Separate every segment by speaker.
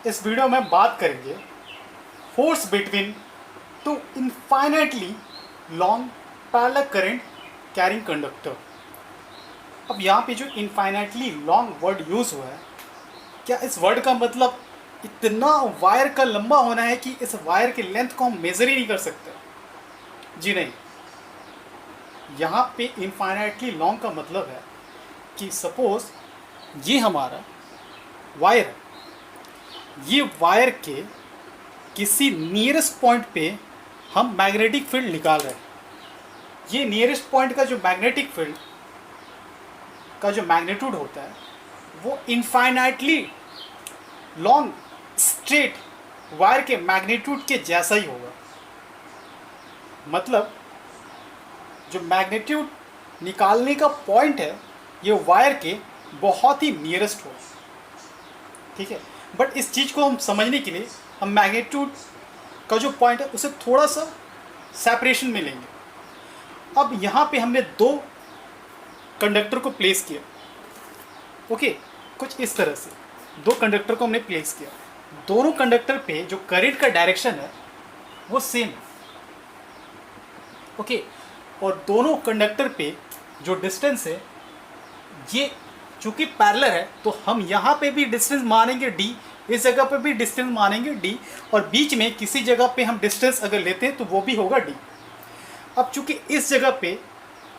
Speaker 1: इस वीडियो में बात करेंगे force between two infinitely long parallel current carrying conductor. अब यहाँ पे जो इनफाइनाइटली लॉन्ग वर्ड यूज़ हुआ है, क्या इस वर्ड का मतलब इतना वायर का लंबा होना है कि इस वायर की लेंथ को हम मेज़र ही नहीं कर सकते? जी नहीं। यहाँ पे इनफाइनाइटली लॉन्ग का मतलब है कि सपोज ये हमारा वायर है, ये वायर के किसी नियरेस्ट पॉइंट पे हम मैग्नेटिक फील्ड निकाल रहे हैं। ये नियरेस्ट पॉइंट का जो मैग्नेटिक फील्ड का जो मैग्नीट्यूड होता है वो इनफाइनाइटली लॉन्ग स्ट्रेट वायर के मैग्नीट्यूड के जैसा ही होगा। मतलब जो मैग्नीट्यूड निकालने का पॉइंट है ये वायर के बहुत ही नियरेस्ट हो, ठीक है। बट इस चीज़ को हम समझने के लिए हम मैग्नीट्यूड का जो पॉइंट है उसे थोड़ा सा सेपरेशन में लेंगे। अब यहाँ पे हमने दो कंडक्टर को प्लेस किया, ओके, कुछ इस तरह से दो कंडक्टर को हमने प्लेस किया। दोनों कंडक्टर पे जो करंट का डायरेक्शन है वो सेम है, ओके। और दोनों कंडक्टर पे जो डिस्टेंस है ये चूँकि पैरेलल है तो हम यहाँ पे भी डिस्टेंस मानेंगे d, इस जगह पे भी डिस्टेंस मानेंगे d, और बीच में किसी जगह पे हम डिस्टेंस अगर लेते हैं तो वो भी होगा d। अब चूँकि इस जगह पे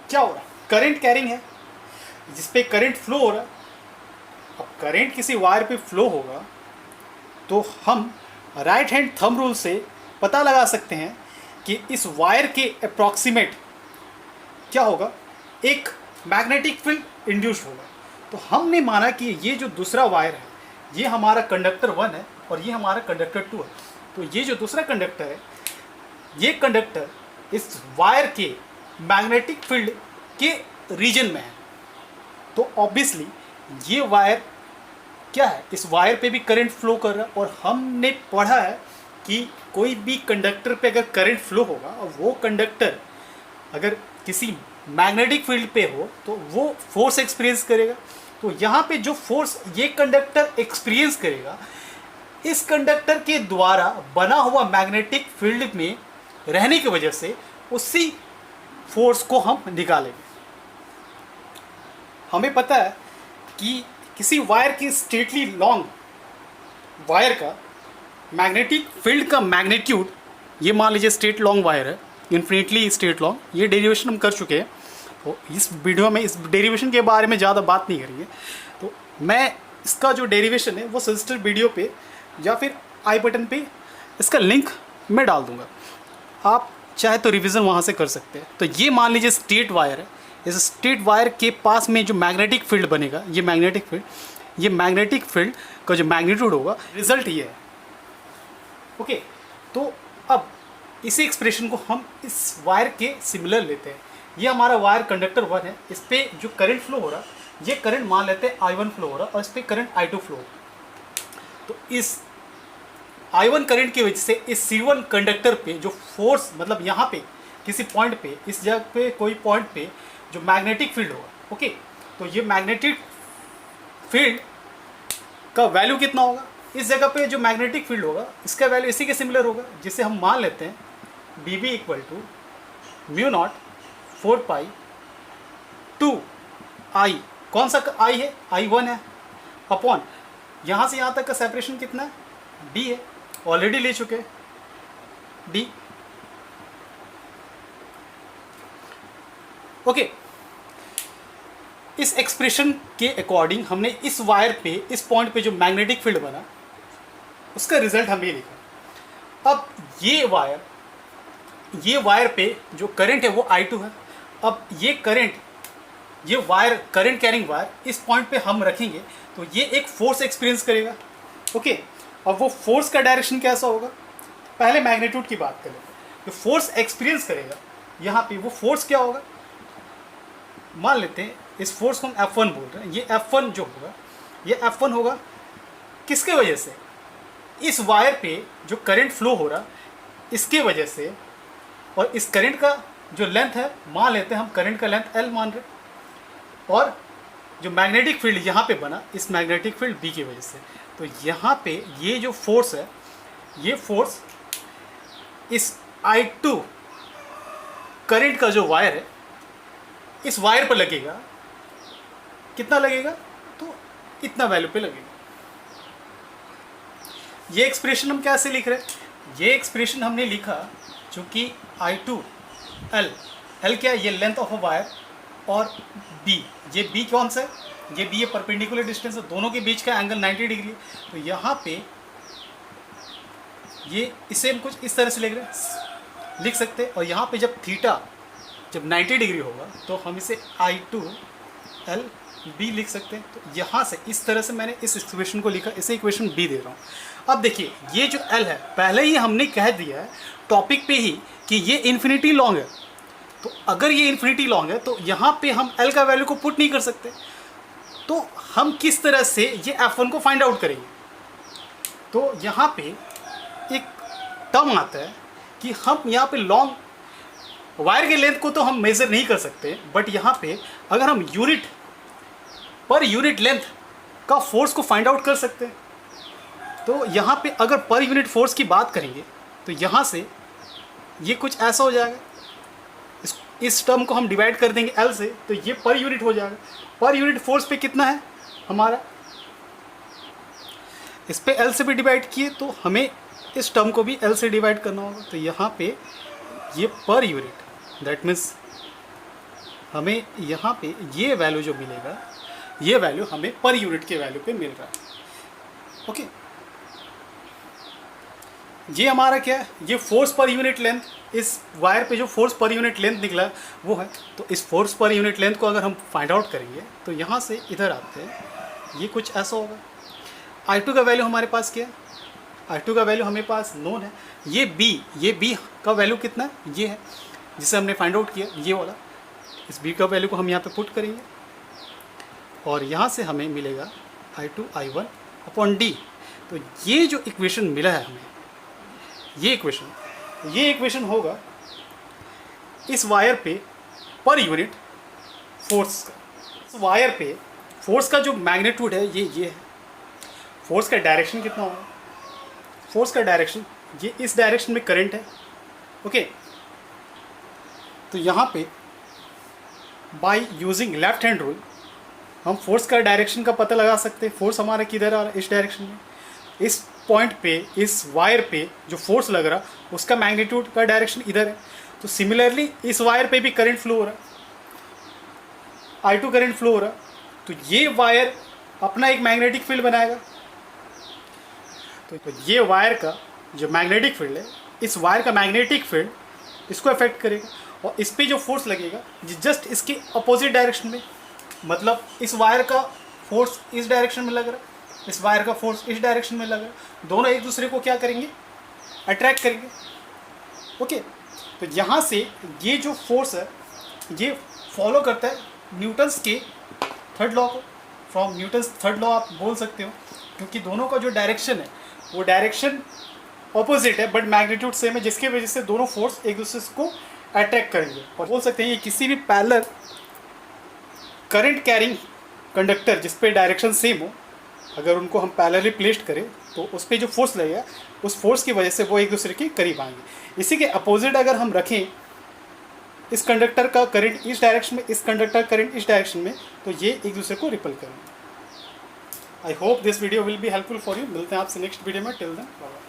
Speaker 1: क्या हो रहा है, करंट कैरिंग है जिस पे करंट फ्लो हो रहा है। अब करंट किसी वायर पे फ्लो होगा तो हम राइट हैंड थंब रूल से पता लगा सकते हैं कि इस वायर के अप्रॉक्सीमेट क्या होगा, एक मैग्नेटिक फील्ड इंड्यूस्ड होगा। तो हमने माना कि ये जो दूसरा वायर है ये हमारा कंडक्टर 1 है और ये हमारा कंडक्टर 2 है। तो ये जो दूसरा कंडक्टर है ये कंडक्टर इस वायर के मैग्नेटिक फील्ड के रीजन में है। तो ऑब्वियसली ये वायर क्या है, इस वायर पे भी करंट फ्लो कर रहा है। और हमने पढ़ा है कि कोई भी कंडक्टर पे अगर करंट फ्लो होगा और वो कंडक्टर अगर किसी मैग्नेटिक फील्ड पे हो तो वो फोर्स एक्सपीरियंस करेगा। तो यहाँ पे जो फोर्स ये कंडक्टर एक्सपीरियंस करेगा, इस कंडक्टर के द्वारा बना हुआ मैग्नेटिक फील्ड में रहने की वजह से उसी फोर्स को हम निकालेंगे। हमें पता है कि किसी वायर की स्ट्रेटली लॉन्ग वायर का मैग्नेटिक फील्ड का मैग्नीट्यूड, ये मान लीजिए स्ट्रेट लॉन्ग वायर है, इन्फिनिटली स्ट्रेट लॉन्ग, ये डेरिवेशन हम कर चुके हैं। तो इस वीडियो में इस डेरिवेशन के बारे में ज़्यादा बात नहीं करेंगे। तो मैं इसका जो डेरिवेशन है वो सजेस्टेड वीडियो पे या फिर आई बटन पे इसका लिंक मैं डाल दूंगा, आप चाहे तो रिवीजन वहाँ से कर सकते हैं। तो ये मान लीजिए स्ट्रेट वायर है, इस स्ट्रेट वायर के पास में जो मैग्नेटिक फील्ड बनेगा, ये मैग्नेटिक फील्ड का जो मैग्नीट्यूड होगा रिजल्ट ये है, ओके। तो अब इसी एक्सप्रेशन को हम इस वायर के सिमिलर लेते हैं। ये हमारा वायर कंडक्टर 1 है, इस पर जो करंट फ्लो हो रहा है ये करंट मान लेते हैं I1 फ्लो हो रहा है और इस पर करंट I2 फ्लो हो रहा है। तो इस I1 करंट की वजह से इस C1 कंडक्टर पे जो फोर्स, मतलब यहाँ पे किसी पॉइंट पे, इस जगह पे कोई पॉइंट पे जो मैग्नेटिक फील्ड होगा, ओके। तो ये मैग्नेटिक फील्ड का वैल्यू कितना होगा, इस जगह पे जो मैग्नेटिक फील्ड होगा इसका वैल्यू इसी के सिमिलर होगा, जिसे हम मान लेते हैं dB equal to μ0 4 pi 2 I, कौन सा I है, I1 है, अपॉन यहाँ से यहाँ तक का सेपरेशन कितना है, D है, ऑलरेडी ले चुके हैं D, ओके। इस एक्सप्रेशन के अकॉर्डिंग हमने इस वायर पे, इस पॉइंट पे जो मैग्नेटिक फील्ड बना उसका रिजल्ट हम ये लिखा। अब ये वायर पे जो करंट है वो I2 है। अब ये करंट, ये वायर करंट कैरिंग वायर इस पॉइंट पे हम रखेंगे तो ये एक फोर्स एक्सपीरियंस करेगा, ओके। अब वो फोर्स का डायरेक्शन कैसा होगा, पहले मैग्नीट्यूड की बात करें। जो फोर्स एक्सपीरियंस करेगा यहाँ पे, वो फोर्स क्या होगा, मान लेते हैं इस फोर्स को हम F1 बोल रहे हैं। ये F1 जो होगा ये F1 होगा किसके वजह से, इस वायर पे जो करंट फ्लो हो रहा इसके वजह से। और इस करंट का जो लेंथ है मान लेते हैं हम, करंट का लेंथ L मान रहे, और जो मैग्नेटिक फील्ड यहाँ पे बना इस मैग्नेटिक फील्ड बी की वजह से, तो यहाँ पे ये जो फोर्स है, ये फोर्स इस I2 करंट का जो वायर है इस वायर पर लगेगा। कितना लगेगा? तो इतना वैल्यू पे लगेगा। ये एक्सप्रेशन हम कैसे लिख रहे हैं? ये एक्सप्रेशन हमने लिखा चूंकि I2 L क्या है? ये लेंथ ऑफ अ वायर, और B, ये B कौन सा है? ये B ये परपेंडिकुलर डिस्टेंस है, दोनों के बीच का एंगल 90 डिग्री है। तो यहाँ पे ये इसे हम कुछ इस तरह से लिख सकते हैं, और यहाँ पे जब थीटा जब 90 डिग्री होगा तो हम इसे I2 L B लिख सकते हैं। तो यहाँ से इस तरह से मैंने इस इक्वेशन को लिखा, इसे इक्वेशन B दे रहा हूँ। अब देखिए ये जो L है, पहले ही हमने कह दिया है टॉपिक पे ही कि ये इन्फिनिटी लॉन्ग है। तो अगर ये इन्फिनिटी लॉन्ग है तो यहाँ पे हम L का वैल्यू को पुट नहीं कर सकते। तो हम किस तरह से ये F1 को फाइंड आउट करेंगे? तो यहाँ पे एक टर्म आता है कि हम यहाँ पे लॉन्ग वायर के लेंथ को तो हम मेज़र नहीं कर सकते, बट यहाँ पे अगर हम यूनिट पर यूनिट लेंथ का फोर्स को फाइंड आउट कर सकते हैं। तो यहाँ पे अगर पर यूनिट फोर्स की बात करेंगे तो यहाँ से ये कुछ ऐसा हो जाएगा, इस टर्म को हम डिवाइड कर देंगे L से, तो ये पर यूनिट हो जाएगा। पर यूनिट फोर्स पे कितना है हमारा, इस पे L से भी डिवाइड किए तो हमें इस टर्म को भी L से डिवाइड करना होगा। तो यहाँ पे ये पर यूनिट, दैट मीन्स हमें यहाँ पे ये वैल्यू जो मिलेगा, ये वैल्यू हमें पर यूनिट के वैल्यू पे मिल रहा है। ओके, ये हमारा क्या है? ये फोर्स पर यूनिट लेंथ, इस वायर पे जो फोर्स पर यूनिट लेंथ निकला वो है। तो इस फोर्स पर यूनिट लेंथ को अगर हम फाइंड आउट करेंगे तो यहाँ से इधर आते हैं, ये कुछ ऐसा होगा। I2 का वैल्यू हमारे पास क्या है? I2 का वैल्यू हमारे पास नोन है। ये B का वैल्यू कितना है? ये है जिसे हमने फाइंड आउट किया, ये वाला। इस B का वैल्यू को हम यहाँ पे पुट करेंगे और यहाँ से हमें मिलेगा I2 I1 अपॉन D। तो ये जो इक्वेशन मिला है हमें, ये इक्वेशन होगा इस वायर पे पर यूनिट फोर्स का। इस वायर पे फोर्स का जो मैग्नीट्यूड है ये है। फोर्स का डायरेक्शन कितना होगा? फोर्स का डायरेक्शन, ये इस डायरेक्शन में करंट है। ओके, तो यहाँ पे by using left hand rule हम फोर्स का डायरेक्शन का पता लगा सकते हैं। फोर्स हमारा किधर आ रहा है? इस डायरेक्शन में। इस पॉइंट पे, इस वायर पे जो फोर्स लग रहा उसका मैग्नीट्यूड का डायरेक्शन इधर है। तो सिमिलरली इस वायर पे भी करंट फ्लो हो रहा है, I2 करंट फ्लो हो रहा है। तो ये वायर अपना एक मैग्नेटिक फील्ड बनाएगा। तो ये वायर का जो मैग्नेटिक फील्ड है, इस वायर का मैग्नेटिक फील्ड इसको अफेक्ट करेगा, और इस पे जो फोर्स लगेगा जस्ट इसके अपोजिट डायरेक्शन में। मतलब इस वायर का फोर्स इस डायरेक्शन में लग रहा है, इस वायर का फोर्स इस डायरेक्शन में लग रहा है। दोनों एक दूसरे को क्या करेंगे? अट्रैक्ट करेंगे। ओके, तो यहाँ से ये जो फोर्स है ये फॉलो करता है न्यूटन्स के थर्ड लॉ को। फ्रॉम न्यूटन्स थर्ड लॉ आप बोल सकते हो, क्योंकि दोनों का जो डायरेक्शन है वो डायरेक्शन ऑपोजिट है बट मैग्नीट्यूड सेम है, जिसकी वजह से दोनों फोर्स एक दूसरे को अट्रैक्ट करेंगे। और बोल सकते हैं ये किसी भी पैरेलल करंट कैरिंग कंडक्टर जिस पे डायरेक्शन सेम हो, अगर उनको हम पैरेलली प्लेस्ड करें तो उस पर जो फोर्स लगेगा उस फोर्स की वजह से वो एक दूसरे के करीब आएंगे। इसी के अपोजिट अगर हम रखें इस कंडक्टर का करंट इस डायरेक्शन में, इस कंडक्टर करंट इस डायरेक्शन में, तो ये एक दूसरे को रिपल करेंगे। I hope this video will be helpful for you. मिलते हैं आपसे नेक्स्ट वीडियो में। Till then bye.